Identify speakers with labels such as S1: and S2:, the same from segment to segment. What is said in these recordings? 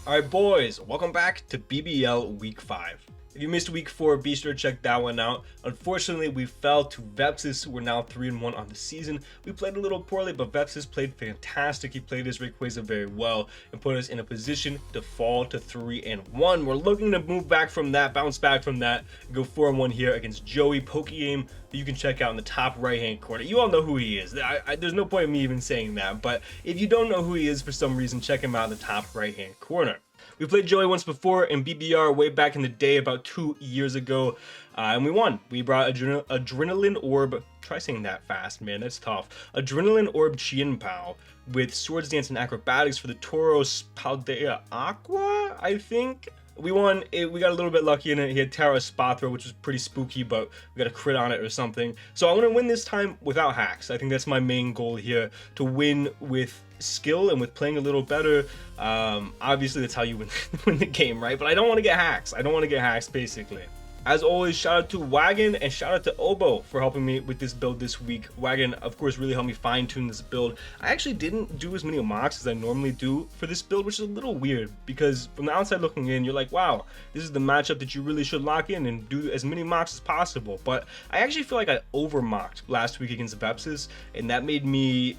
S1: Alright boys, welcome back to BBL Week 5. If you missed Week 4, be sure to check that one out. Unfortunately, we fell to Vepsis. We're now 3-1 on the season. We played a little poorly, but Vepsis played fantastic. He played his Rayquaza very well and put us in a position to fall to 3-1. We're looking to move back from that, bounce back from that, and go 4-1 here against Joey Pokegame, that you can check out in the top right-hand corner. You all know who he is. There's no point in me even saying that, but if you don't know who he is for some reason, check him out in the top right-hand corner. We played Joey once before in BBR way back in the day, about 2 years ago, and we won. We brought Adrenaline Orb, try saying that fast, man, that's tough. Adrenaline Orb Chien-Pao with Swords Dance and Acrobatics for the Tauros Paldea Aqua, I think. We won. We got a little bit lucky in it. He had Terra Spathra, which was pretty spooky, but we got a crit on it or something. So I want to win this time without hacks. I think that's my main goal here, to win with skill and with playing a little better. Obviously, that's how you win the game, right? But I don't want to get hacks. I don't want to get hacks, basically. As always, shout out to Wagon and shout out to Obo for helping me with this build this week. Wagon, of course, really helped me fine-tune this build. I actually didn't do as many mocks as I normally do for this build, which is a little weird because from the outside looking in, you're like, wow, this is the matchup that you really should lock in and do as many mocks as possible. But I actually feel like I over-mocked last week against Vepsis, and that made me,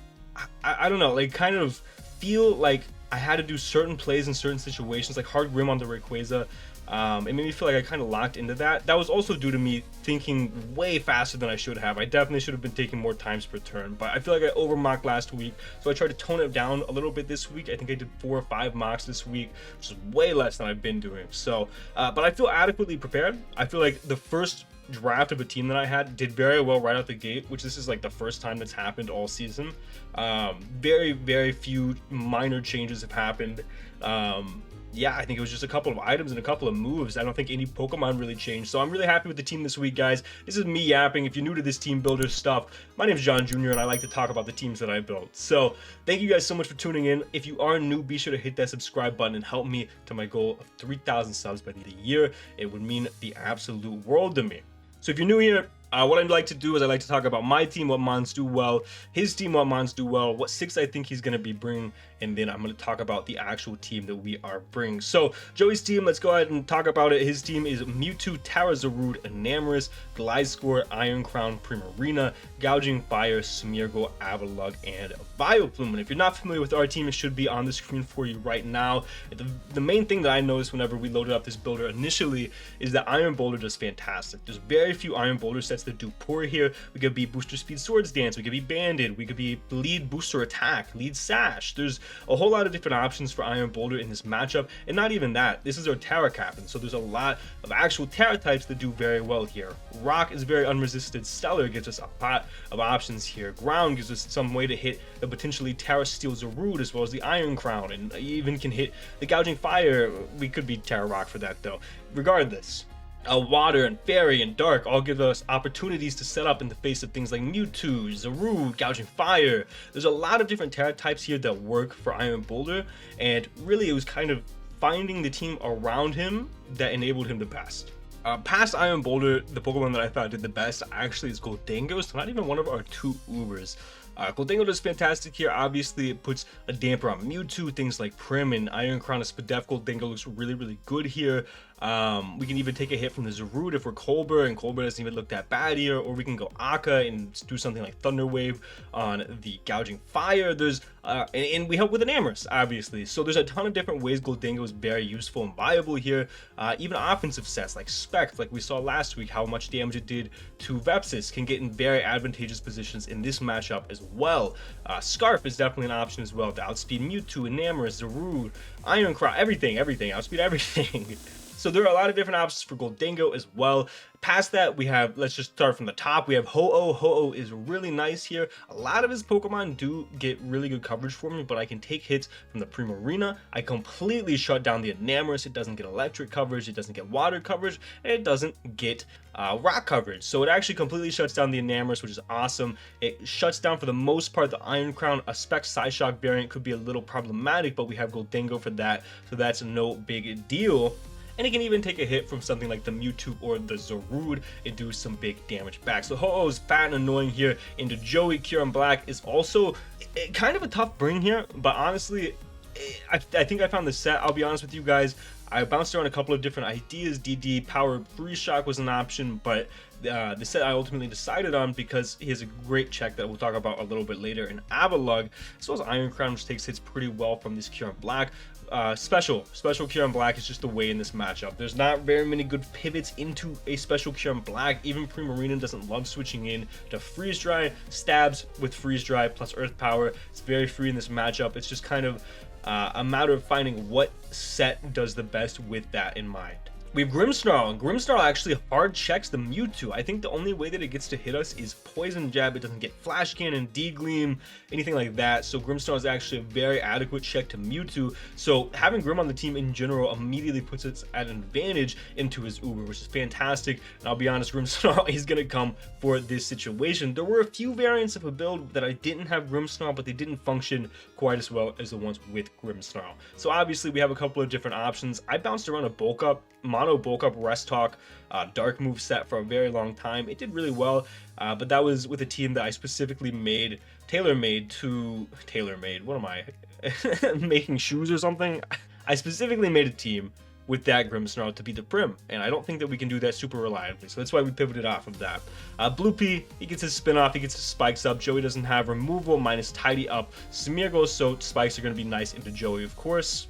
S1: I don't know, like kind of feel like I had to do certain plays in certain situations, like hard rim on the Rayquaza. It made me feel like I kind of locked into that. That was also due to me thinking way faster than I should have. I definitely should have been taking more times per turn, but I feel like I over-mocked last week, so I tried to tone it down a little bit this week. I think I did 4 or 5 mocks this week, which is way less than I've been doing. So, but I feel adequately prepared. I feel like the first draft of a team that I had did very well right out the gate, which this is like the first time that's happened all season. Very few minor changes have happened. Yeah, I think it was just a couple of items and a couple of moves. I don't think any Pokemon really changed. So I'm really happy with the team this week, guys. This is me yapping. If you're new to this team builder stuff, my name's John Jr. and I like to talk about the teams that I built. So thank you guys so much for tuning in. If you are new, be sure to hit that subscribe button and help me to my goal of 3,000 subs by the end of the year. It would mean the absolute world to me. So if you're new here, what I'd like to do is I like to talk about my team, what mons do well, his team, what mons do well, what 6 I think he's going to be bringing, and then I'm going to talk about the actual team that we are bringing. So Joey's team, let's go ahead and talk about it. His team is Mewtwo, Tarazarud, Enamorus, Gliscor, Iron Crown, Primarina, Gouging Fire, Smeargle, Avalugg, and Vileplume. And if you're not familiar with our team, it should be on the screen for you right now. The main thing that I noticed whenever we loaded up this builder initially is that Iron Boulder does fantastic. There's very few Iron Boulder sets that do poor here. We could be Booster Speed Swords Dance, we could be Banded, we could be Lead Booster Attack, Lead Sash. There's a whole lot of different options for Iron Boulder in this matchup, and not even that. This is our Terra Captain, so there's a lot of actual Terra types that do very well here. Rock is very unresisted. Stellar gives us a lot of options here. Ground gives us some way to hit the potentially Terra Steel Zarude as well as the Iron Crown, and even can hit the Gouging Fire. We could be Terra Rock for that though. Regardless, Water and Fairy and Dark all give us opportunities to set up in the face of things like Mewtwo, Zarude, Gouging Fire. There's a lot of different Terra types here that work for Iron Boulder, and really it was kind of finding the team around him that enabled him the best. Past Iron Boulder, the Pokemon that I thought did the best actually is Gholdengo, so not even one of our 2 Ubers. Gholdengo does fantastic here. Obviously, it puts a damper on Mewtwo. Things like Prim and Iron Crown and Spadef. Gholdengo looks really good here. We can even take a hit from the Zarude if we're Colbur, and Colbur doesn't even look that bad here. Or we can go Akka and do something like Thunder Wave on the Gouging Fire. There's and we help with Enamorus, obviously. So there's a ton of different ways Gholdengo is very useful and viable here. Even offensive sets like Spect, like we saw last week, how much damage it did to Vepsis, can get in very advantageous positions in this matchup as well. Scarf is definitely an option as well to outspeed Mewtwo, Enamorus, Zarude, Iron Crown, everything, outspeed everything. So there are a lot of different options for Gholdengo as well. Past that, we have, let's just start from the top. We have Ho-Oh. Ho-Oh is really nice here. A lot of his Pokemon do get really good coverage for me, but I can take hits from the Primarina. I completely shut down the Enamorus. It doesn't get electric coverage, it doesn't get water coverage, and it doesn't get rock coverage. So it actually completely shuts down the Enamorus, which is awesome. It shuts down, for the most part, the Iron Crown. A Spec Psyshock variant could be a little problematic, but we have Gholdengo for that, so that's no big deal. And it can even take a hit from something like the Mewtwo or the Zarude and do some big damage back. So Ho-Oh is fat and annoying here. Into Joey, KYUREM Black is also kind of a tough bring here, but honestly, I think I found the set. I'll be honest with you guys. I bounced around a couple of different ideas. DD Power Freeze Shock was an option, but the set I ultimately decided on because he has a great check that we'll talk about a little bit later in Avalug, as well as Iron Crown, which takes hits pretty well from this KYUREM Black. Special KYUREM Black is just the way in this matchup. There's not very many good pivots into a special KYUREM Black. Even Primarina doesn't love switching in to Freeze Dry. Stabs with Freeze Dry plus Earth Power. It's very free in this matchup. It's just kind of a matter of finding what set does the best with that in mind. We have Grimmsnarl, and Grimmsnarl actually hard checks the Mewtwo. I think the only way that it gets to hit us is Poison Jab. It doesn't get Flash Cannon, D-Gleam, anything like that. So Grimmsnarl is actually a very adequate check to Mewtwo. So having Grim on the team in general immediately puts us at an advantage into his Uber, which is fantastic. And I'll be honest, Grimmsnarl is going to come for this situation. There were a few variants of a build that I didn't have Grimmsnarl, but they didn't function quite as well as the ones with Grimmsnarl. So obviously we have a couple of different options. I bounced around a bulk up, mono bulk up Rest Talk dark move set for a very long time. It did really well, but that was with a team that I specifically made tailor-made. What am I making shoes or something? I specifically made a team with that Grimmsnarl to be the Prim, and I don't think that we can do that super reliably, so that's why we pivoted off of that. Blue P, he gets his spin off, he gets his spikes up. Joey doesn't have removal minus tidy up. Smeargle, so spikes are going to be nice into Joey, of course.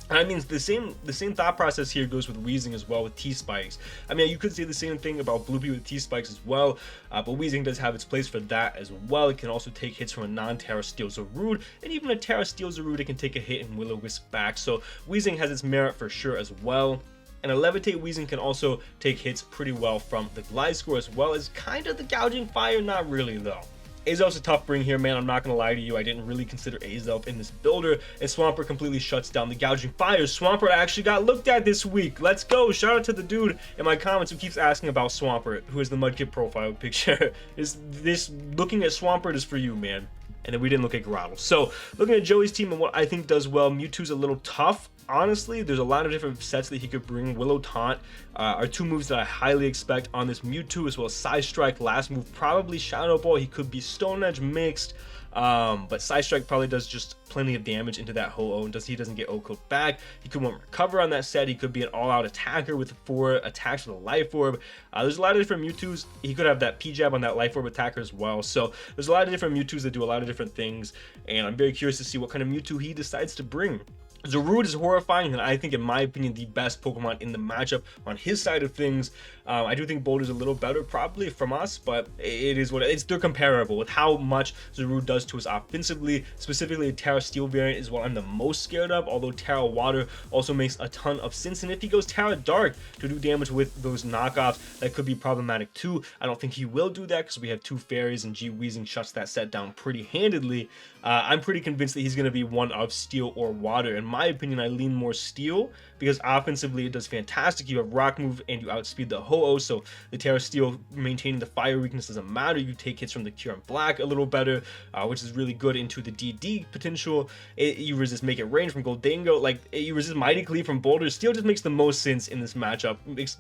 S1: I mean, the same thought process here goes with Weezing as well with T-Spikes. I mean, you could say the same thing about Bloopy with T-Spikes as well, but Weezing does have its place for that as well. It can also take hits from a non-Terra Steel Zarude, and even a Terra Steel Zarude, it can take a hit and Will-O-Wisp back. So Weezing has its merit for sure as well. And a Levitate Weezing can also take hits pretty well from the Gliscor as well as kind of the Gouging Fire, not really though. Azelf's a tough bring here, man. I'm not going to lie to you. I didn't really consider Azelf in this builder, and Swampert completely shuts down the Gouging Fire. Swampert actually got looked at this week. Let's go. Shout out to the dude in my comments who keeps asking about Swampert, who is the Mudkip profile picture. This looking at Swampert is for you, man. And then we didn't look at Groudle. So, looking at Joey's team and what I think does well, Mewtwo's a little tough. Honestly, there's a lot of different sets that he could bring. Willow Taunt are two moves that I highly expect on this Mewtwo, as well as Side Strike. Last move, probably Shadow Ball. He could be Stone Edge mixed, but Side Strike probably does just plenty of damage into that Ho-Oh, and he doesn't get O-Code back. He could want Recover on that set. He could be an all-out attacker with 4 attacks with a Life Orb. There's a lot of different Mewtwo's. He could have that P-Jab on that Life Orb attacker as well. So there's a lot of different Mewtwo's that do a lot of different things, and I'm very curious to see what kind of Mewtwo he decides to bring. Zarude is horrifying, and I think, in my opinion, the best Pokemon in the matchup on his side of things. I do think Boulder's a little better, probably, from us, but it is what it is. They're comparable with how much Zarude does to us offensively. Specifically, Terra Steel variant is what I'm the most scared of, although Terra Water also makes a ton of sense. And if he goes Terra Dark to do damage with those knockoffs, that could be problematic too. I don't think he will do that because we have 2 fairies, and G-Weezing shuts that set down pretty handedly. I'm pretty convinced that he's going to be one of Steel or Water. In my opinion, I lean more Steel because offensively it does fantastic. You have Rock Move and you outspeed the Ho-Oh, so the Terra Steel maintaining the fire weakness doesn't matter. You take hits from the KYUREM Black a little better, which is really good into the DD potential. You resist Make It Rain from Goldango. Like, you resist Mighty Cleave from Boulder. Steel just makes the most sense in this matchup,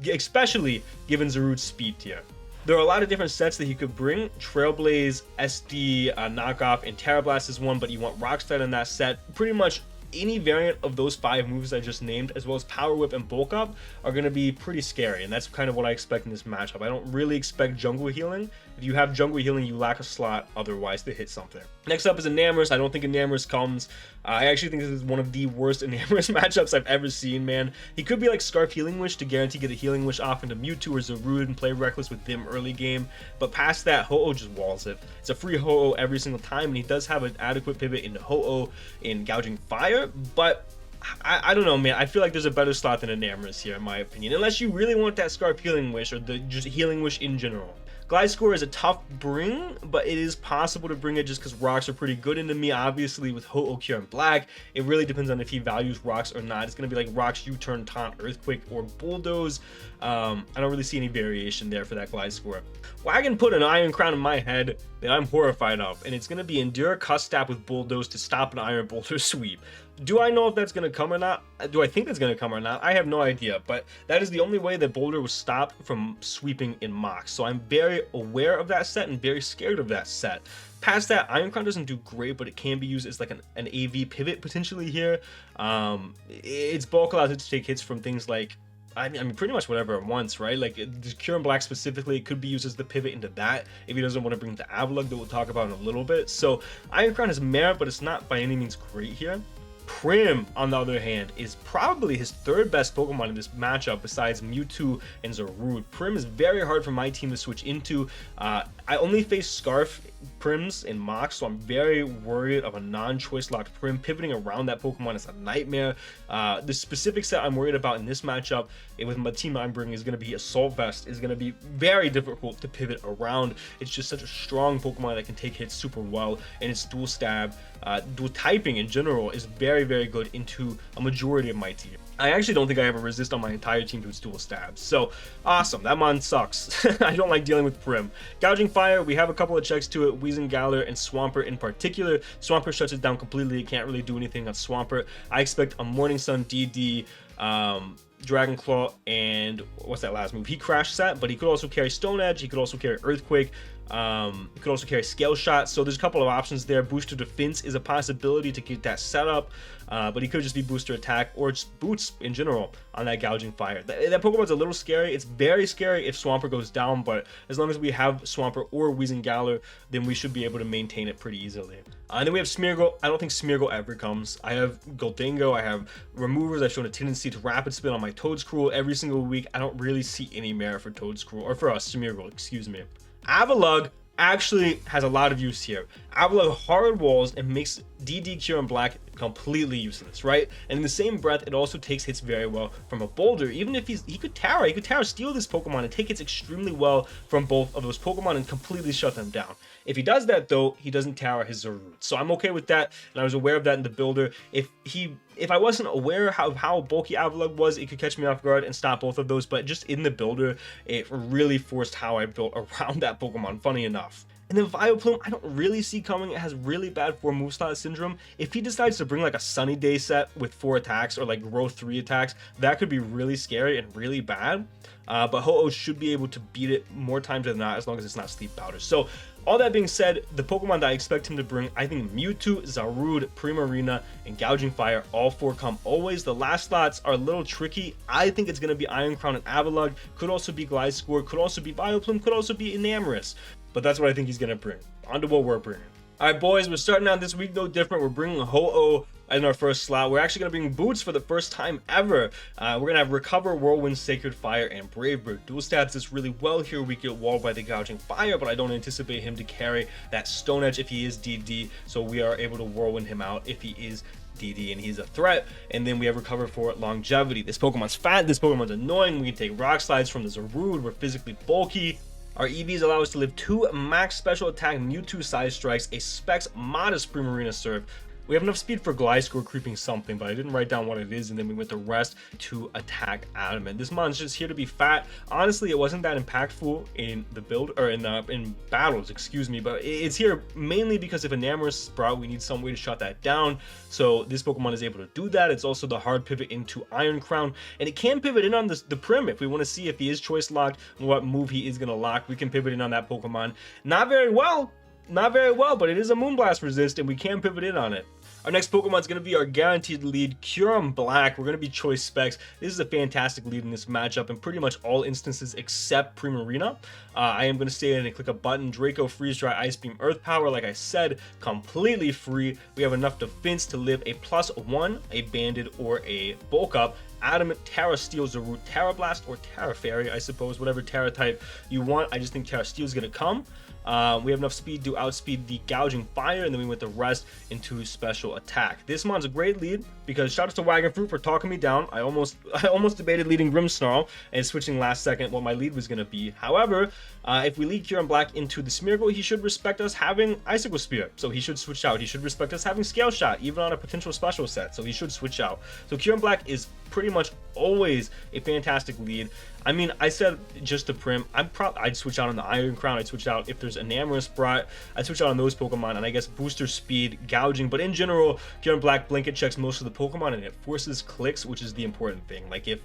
S1: especially given Zarude's speed tier. There are a lot of different sets that he could bring. Trailblaze, SD, Knockoff, and Terra Blast is one, but you want Rockslide in that set. Pretty much any variant of those 5 moves I just named, as well as Power Whip and Bulk Up, are going to be pretty scary, and that's kind of what I expect in this matchup. I don't really expect Jungle Healing. If you have Jungle Healing, you lack a slot otherwise to hit something. Next up is Enamorus. I don't think Enamorus comes. I actually think this is one of the worst Enamorus matchups I've ever seen, man. He could be like Scarf Healing Wish to guarantee get a Healing Wish off into Mewtwo or Zarude and play Reckless with them early game, but past that, Ho-Oh just walls it. It's a free Ho-Oh every single time, and he does have an adequate pivot into Ho-Oh in Gouging Fire, but I don't know, man. I feel like there's a better slot than Enamorus here, in my opinion, unless you really want that Scarf Healing Wish or the just Healing Wish in general. Gliscor is a tough bring, but it is possible to bring it just because rocks are pretty good into me. Obviously, with Ho-Oh, KYUREM Black, it really depends on if he values rocks or not. It's going to be like rocks, U-Turn, Taunt, Earthquake, or Bulldoze. I don't really see any variation there for that Gliscor. Wagon put an Iron Crown in my head that I'm horrified of, and it's going to be Endure Cuss Tap with Bulldoze to stop an Iron Boulder sweep. Do I know if that's going to come or not? Do I think that's going to come or not? I have no idea, but that is the only way that Boulder was stopped from sweeping in mocks. So I'm very aware of that set and very scared of that set. Past that, Iron Crown doesn't do great, but it can be used as like an AV pivot potentially here. Its bulk allows it to take hits from things like, I mean, pretty much whatever it wants, right? Like, the KYUREM Black specifically, it could be used as the pivot into that if he doesn't want to bring the Avalugg that we'll talk about in a little bit. So, Iron Crown has merit, but it's not by any means great here. Prim, on the other hand, is probably his third best Pokemon in this matchup besides Mewtwo and Zarude. Prim is very hard for my team to switch into. I only face Scarf Prims in mocks, so I'm very worried of a non-choice locked Prim. Pivoting around that Pokemon is a nightmare. The specific set I'm worried about in this matchup with my team I'm bringing is going to be Assault Vest. Is going to be very difficult to pivot around. It's just such a strong Pokemon that can take hits super well, and its dual stab, dual typing in general is very, very good into a majority of my team. I actually don't think I have a resist on my entire team to its dual stabs. So, awesome. That mon sucks. I don't like dealing with Prim. Gouging Fire, we have a couple of checks to it. Weezingale and Swampert in particular. Swampert shuts it down completely. It can't really do anything on Swampert. I expect a Morning Sun, DD, Dragon Claw, and what's that last move? He Crash set, but he could also carry Stone Edge. He could also carry Earthquake. He could also carry Scale Shot. So there's a couple of options there. Booster Defense is a possibility to get that set up, but he could just be Booster Attack or just Boots in general on that Gouging Fire. That Pokemon's a little scary. It's very scary if Swampert goes down, but as long as we have Swampert or Weezingale, then we should be able to maintain it pretty easily. And then we have Smeargle. I don't think Smeargle ever comes. I have Gholdengo. I have Removers. I've shown a tendency to Rapid Spin on my Toedscruel every single week. I don't really see any merit for Toedscruel, or for Smeargle, excuse me. Avalugg actually has a lot of use here. Avalugg hard walls and makes DD KYUREM Black completely useless, right? And in the same breath, it also takes hits very well from a Boulder. Even if he could Tera steal this Pokemon and take hits extremely well from both of those Pokemon and completely shut them down. If he does that though, he doesn't Tera his Zarude. So I'm okay with that, and I was aware of that in the Builder. If I wasn't aware of how bulky Avalugg was, it could catch me off guard and stop both of those, but just in the Builder, it really forced how I built around that Pokemon, funny enough. And then Vileplume, I don't really see coming. It has really bad 4 move slot syndrome. If he decides to bring like a Sunny Day set with 4 attacks or like Growth 3 attacks, that could be really scary and really bad. But Ho-Oh should be able to beat it more times than not as long as it's not Sleep Powder. So all that being said, the Pokemon that I expect him to bring, I think Mewtwo, Zarude, Primarina, and Gouging Fire, all 4 come always. The last slots are a little tricky. I think it's going to be Iron Crown and Avalugg. Could also be Gliscor, could also be Vileplume, could also be Enamorus. But that's what I think he's going to bring. On to what we're bringing. All right, boys, we're starting out this week no different. We're bringing Ho-Oh in our first slot. We're actually going to bring Boots for the first time ever. We're going to have Recover, Whirlwind, Sacred Fire, and Brave Bird. Dual stats this really well here. We get walled by the Gouging Fire, but I don't anticipate him to carry that Stone Edge if he is DD, so we are able to Whirlwind him out if he is DD and he's a threat. And then we have Recover for Longevity. This Pokemon's fat, this Pokemon's annoying. We can take Rock Slides from the Zarude. We're physically bulky. Our EVs allow us to live 2 max special attack Mewtwo size strikes, a Specs modest Primarina serve. We have enough speed for Gliscor creeping something, but I didn't write down what it is, and then we went the rest to attack Adamant. This mon's just here to be fat. Honestly, it wasn't that impactful in the build, or in battles, excuse me, but it's here mainly because if Enamorus Sprout, we need some way to shut that down. So this Pokemon is able to do that. It's also the hard pivot into Iron Crown, and it can pivot in on the Prim if we want to see if he is choice locked and what move he is going to lock. We can pivot in on that Pokemon. Not very well, but it is a Moonblast resist, and we can pivot in on it. Our next Pokemon is going to be our guaranteed lead, KYUREM Black. We're going to be choice specs. This is a fantastic lead in this matchup in pretty much all instances except Primarina. I am going to stay in and click a button. Draco, Freeze Dry, Ice Beam, Earth Power, like I said, completely free. We have enough defense to live a +1, a Banded, or a Bulk Up. Adamant, Tera Steel, Zarude, Tera Blast, or Tera Fairy, I suppose, whatever Tera type you want. I just think Tera Steel is going to come. We have enough speed to outspeed the Gouging Fire, and then we went the rest into special attack. This mon's a great lead because shout out to Wagon Fruit for talking me down. I almost debated leading Grimmsnarl and switching last second what my lead was going to be. However, if we lead KYUREM Black into the Smeargle, he should respect us having Icicle Spear, so he should switch out. He should respect us having Scale Shot, even on a potential special set, so he should switch out. So KYUREM Black is pretty much always a fantastic lead. I mean, I said just to Prim, I'd switch out on the Iron Crown, I'd switch out if there's an Amorous Brat, I'd switch out on those Pokemon, and I guess booster speed, gouging, but in general, KYUREM Black blanket checks most of the Pokemon, and it forces clicks, which is the important thing. Like if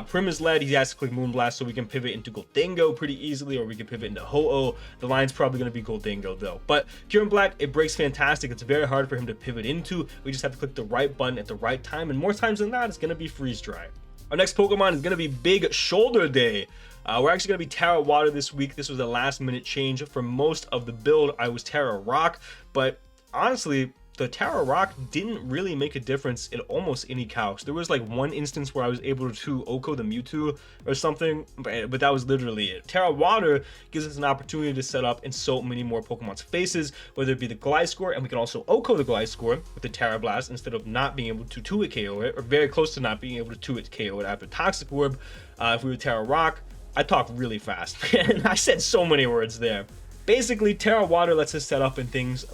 S1: Prim is led, he has to click Moonblast, so we can pivot into Gholdengo pretty easily, or we can pivot into Ho-Oh. The line's probably going to be Gholdengo though. But KYUREM Black, it breaks fantastic. It's very hard for him to pivot into. We just have to click the right button at the right time, and more times than that, it's going to be Freeze Dry. Our next Pokemon is going to be Big Shoulder Day. We're actually going to be Tera Water this week. This was a last minute change. For most of the build, I was Tera Rock, but honestly, the Tera Rock didn't really make a difference in almost any couch. There was like one instance where I was able to OHKO the Mewtwo or something, but that was literally it. Tera Water gives us an opportunity to set up in so many more Pokemon's faces, whether it be the Gliscor, and we can also OHKO the Gliscor with the Tera Blast instead of not being able to 2-hit KO it, or very close to not being able to 2-hit KO it after Toxic Orb. If we were Tera Rock, I talk really fast, and I said so many words there. Basically, Tera Water lets us set up in things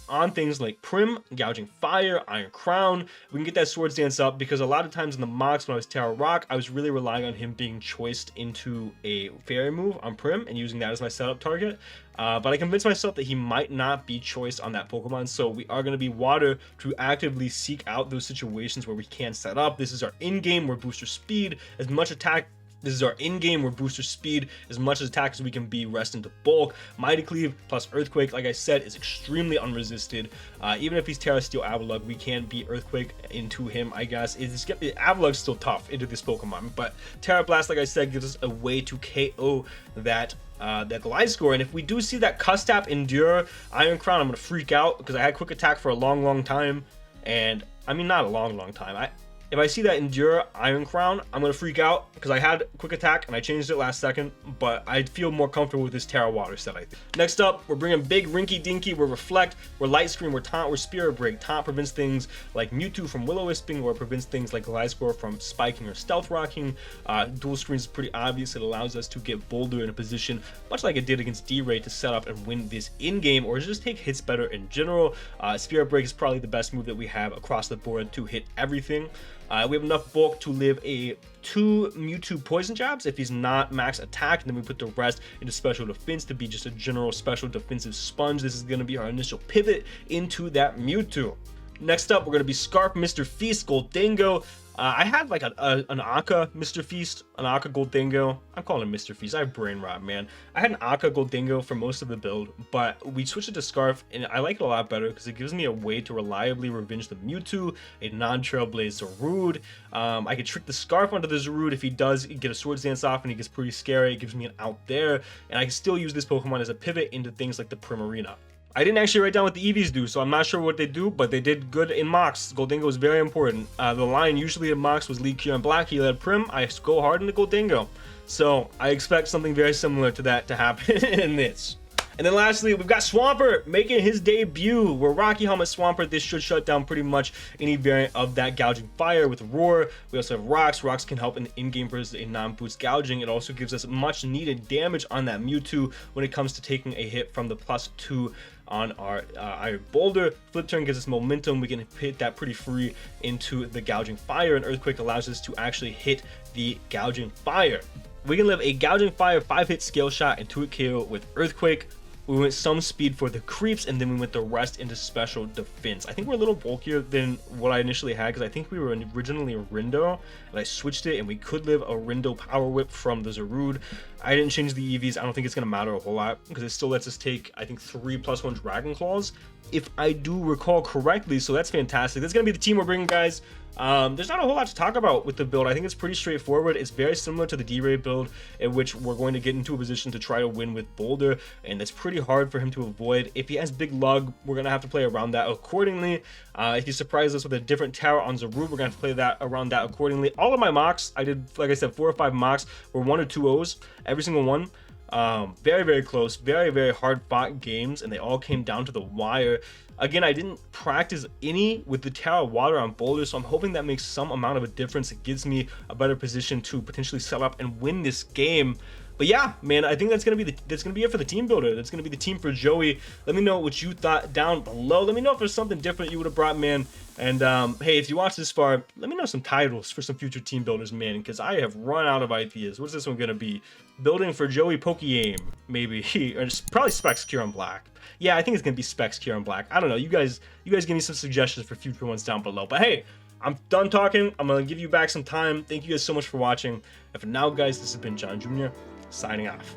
S1: on things like Prim, Gouging Fire, Iron Crown. We can get that Swords Dance up because a lot of times in the mocks when I was Tera Rock, I was really relying on him being choiced into a Fairy move on Prim and using that as my setup target. But I convinced myself that he might not be choiced on that Pokemon, so we are going to be Water to actively seek out those situations where we can set up. This is our in-game where booster speed, as much attack. This is our in-game where booster speed, as much as attack as we can be, rest into bulk. Mighty Cleave plus Earthquake, like I said, is extremely unresisted. Even if he's Terra Steel Avalugg, we can beat Earthquake into him, I guess. Avalugg's still tough into this Pokemon, but Tera Blast, like I said, gives us a way to KO that Gliscor. And if we do see that Cuss Tap Endure Iron Crown, I'm going to freak out because I had Quick Attack for a long time. And, I mean, not a long time. If I see that Endure Iron Crown, I'm going to freak out because I had Quick Attack and I changed it last second, but I feel more comfortable with this Tera Water set, I think. Next up, we're bringing Big Rinky Dinky. We're Reflect, we're Light Screen, we're Taunt, we're Spirit Break. Taunt prevents things like Mewtwo from Will-O-Wisping, or it prevents things like Gliscor from spiking or stealth rocking. Dual Screens is pretty obvious. It allows us to get Boulder in a position, much like it did against D-Ray, to set up and win this in-game, or just take hits better in general. Spirit Break is probably the best move that we have across the board to hit everything. We have enough bulk to live a 2 Mewtwo poison jabs if he's not max attack, and then we put the rest into special defense to be just a general special defensive sponge. This is going to be our initial pivot into that Mewtwo. Next up, we're going to be Scarf Mr. Feast Gholdengo. I had like an Aka Mr. Feast, an Aka Gholdengo. I'm calling him Mr. Feast. I have brain rot, man. I had an Aka Gholdengo for most of the build, but we switched it to Scarf, and I like it a lot better because it gives me a way to reliably revenge the Mewtwo, a non-Trailblaze Zarude. I could trick the Scarf onto the Zarude if he does get a Swords Dance off and he gets pretty scary. It gives me an out there, and I can still use this Pokemon as a pivot into things like the Primarina. I didn't actually write down what the EVs do, so I'm not sure what they do, but they did good in mocks. Gholdengo is very important. The line usually in mocks was lead KYUREM Black, he led Prim, I go hard into Gholdengo. So I expect something very similar to that to happen in this. And then lastly, we've got Swampert making his debut. We're Rocky Helmet Swampert. This should shut down pretty much any variant of that Gouging Fire with Roar. We also have Rocks. Rocks can help in the in-game versus a non-boost gouging. It also gives us much needed damage on that Mewtwo when it comes to taking a hit from the +2 on our Iron Boulder. Flip Turn gives us momentum. We can hit that pretty free into the Gouging Fire, and Earthquake allows us to actually hit the Gouging Fire. We can live a Gouging Fire 5-hit Scale Shot and 2-hit KO with Earthquake. We went some speed for the creeps, and then we went the rest into special defense. I think we're a little bulkier than what I initially had, because I think we were originally a Rindo, and I switched it, and we could live a Rindo Power Whip from the Zarude. I didn't change the EVs. I don't think it's going to matter a whole lot, because it still lets us take, I think, 3 +1 Dragon Claws, if I do recall correctly, so that's fantastic. That's going to be the team we're bringing, guys. There's not a whole lot to talk about with the build. I think it's pretty straightforward. It's very similar to the D-Ray build, in which we're going to get into a position to try to win with Boulder, and that's pretty hard for him to avoid. If he has Big Lug, we're going to have to play around that accordingly. If he surprises us with a different tower on Zarude, we're going to have to play that around that accordingly. All of my mocks, I did, like I said, 4 or 5 mocks, were 1 or 2 O's, every single one. Very close, very hard fought games, and they all came down to the wire. Again, I didn't practice any with the Tera Water on Boulder, so I'm hoping that makes some amount of a difference. It gives me a better position to potentially set up and win this game. But yeah, man, I think that's gonna be it for the team builder. That's gonna be the team for Joey. Let me know what you thought down below. Let me know if there's something different you would have brought, man. And hey, if you watched this far, let me know some titles for some future team builders, man, because I have run out of ideas. What's this one gonna be? Building for Joey Pokeaim, maybe, or probably Specs KYUREM Black. Yeah, I think it's gonna be Specs KYUREM Black. I don't know. You guys give me some suggestions for future ones down below. But hey, I'm done talking. I'm gonna give you back some time. Thank you guys so much for watching. And for now, guys, this has been John Jr. signing off.